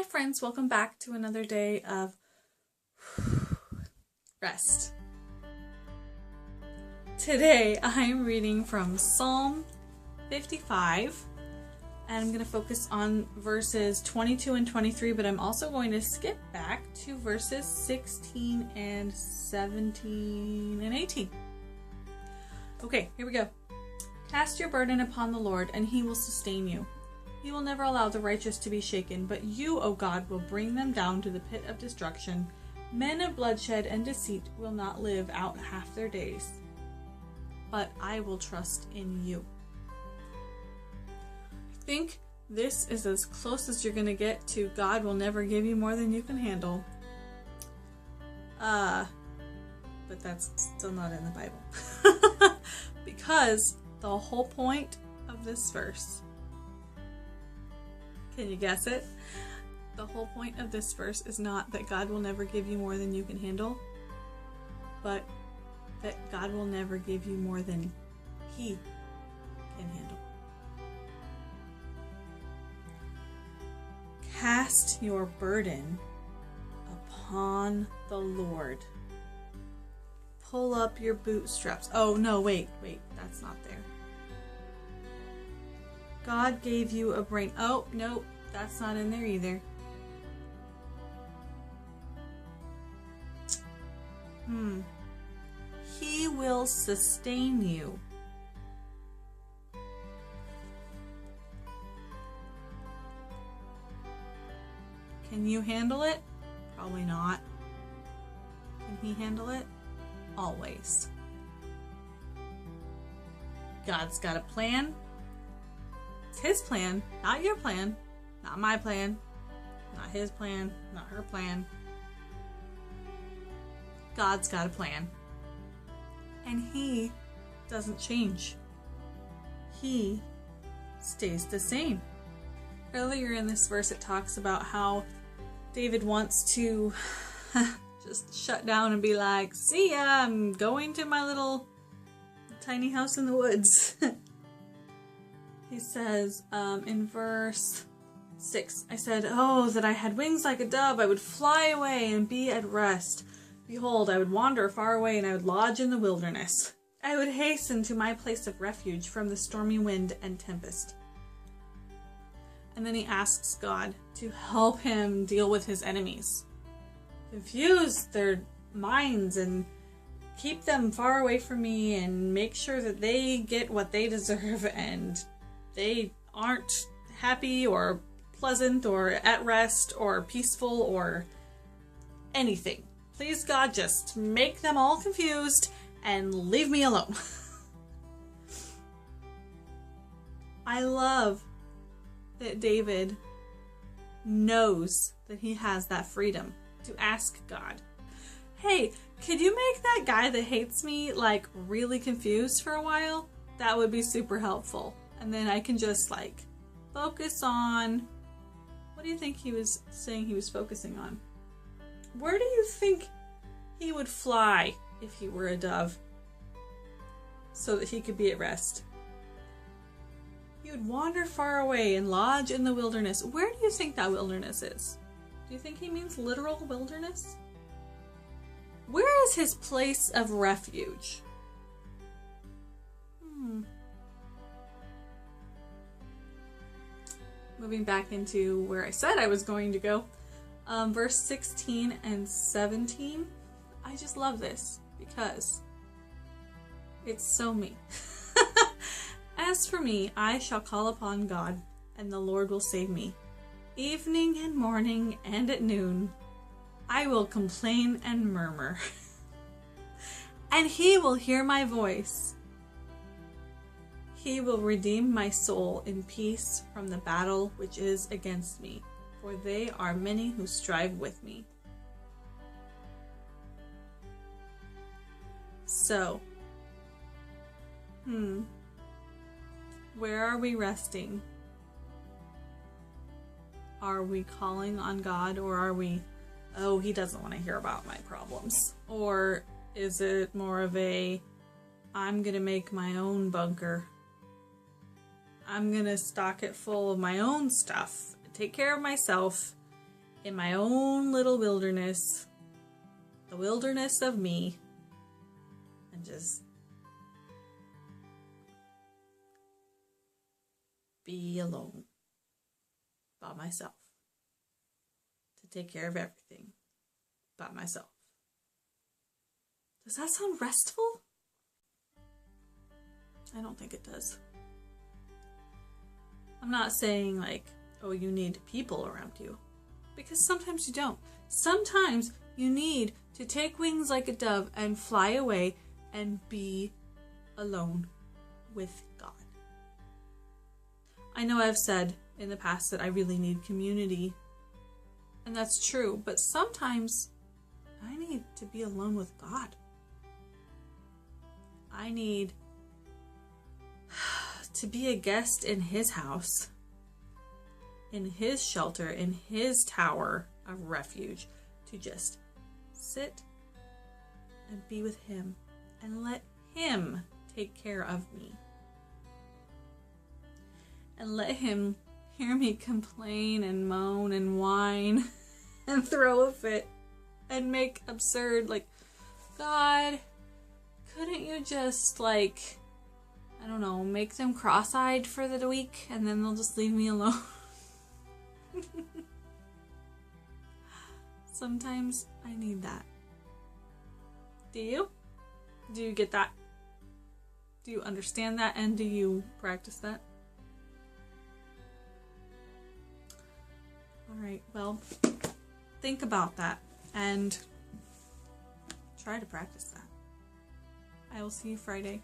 friends, welcome back to another day of rest. Today I am reading from Psalm 55 and I'm going to focus on verses 22 and 23, but I'm also going to skip back to verses 16 and 17 and 18. Okay, here we go. Cast your burden upon the Lord and he will sustain you. He will never allow the righteous to be shaken, but you, O God, will bring them down to the pit of destruction. Men of bloodshed and deceit will not live out half their days, but I will trust in you. I think this is as close as you're going to get to God will never give you more than you can handle. But that's still not in the Bible. Because the whole point of this verse, can you guess it? The whole point of this verse is not that God will never give you more than you can handle, but that God will never give you more than He can handle. Cast your burden upon the Lord. Pull up your bootstraps. Oh, no, wait, that's not there. God gave you a brain. Oh, no, that's not in there either. He will sustain you. Can you handle it? Probably not. Can He handle it? Always. God's got a plan. It's His plan, not your plan, not my plan, not His plan, not her plan. God's got a plan. And He doesn't change. He stays the same. Earlier in this verse it talks about how David wants to just shut down and be like, see ya, I'm going to my little tiny house in the woods. He says in verse 6, I said, oh, that I had wings like a dove, I would fly away and be at rest. Behold, I would wander far away and I would lodge in the wilderness. I would hasten to my place of refuge from the stormy wind and tempest. And then he asks God to help him deal with his enemies. Confuse their minds and keep them far away from me and make sure that they get what they deserve and they aren't happy or pleasant or at rest or peaceful or anything. Please, God, just make them all confused and leave me alone. I love that David knows that he has that freedom to ask God, hey, could you make that guy that hates me like really confused for a while? That would be super helpful. And then I can just like focus on, what do you think he was saying he was focusing on? Where do you think he would fly if he were a dove so that he could be at rest? He would wander far away and lodge in the wilderness. Where do you think that wilderness is? Do you think he means literal wilderness? Where is his place of refuge? Moving back into where I said I was going to go. Verse 16 and 17. I just love this because it's so me. As for me, I shall call upon God, and the Lord will save me. Evening and morning and at noon, I will complain and murmur, and He will hear my voice. He will redeem my soul in peace from the battle which is against me, for they are many who strive with me. So, where are we resting? Are we calling on God, or are we, oh, He doesn't want to hear about my problems? Or is it more of a, I'm gonna make my own bunker. I'm gonna stock it full of my own stuff, take care of myself, in my own little wilderness, the wilderness of me, and just be alone by myself to take care of everything by myself. Does that sound restful? I don't think it does. I'm not saying like, oh, you need people around you, because sometimes you don't. Sometimes you need to take wings like a dove and fly away and be alone with God. I know I've said in the past that I really need community, and that's true, but sometimes I need to be alone with God. I need to be a guest in His house, in His shelter, in His tower of refuge, to just sit and be with Him and let Him take care of me. And let Him hear me complain and moan and whine and throw a fit and make absurd, like, God, couldn't you just, like, I don't know, make them cross-eyed for the week and then they'll just leave me alone? Sometimes I need that. Do you? Do you get that? Do you understand that? And do you practice that? Alright, well, think about that and try to practice that. I will see you Friday.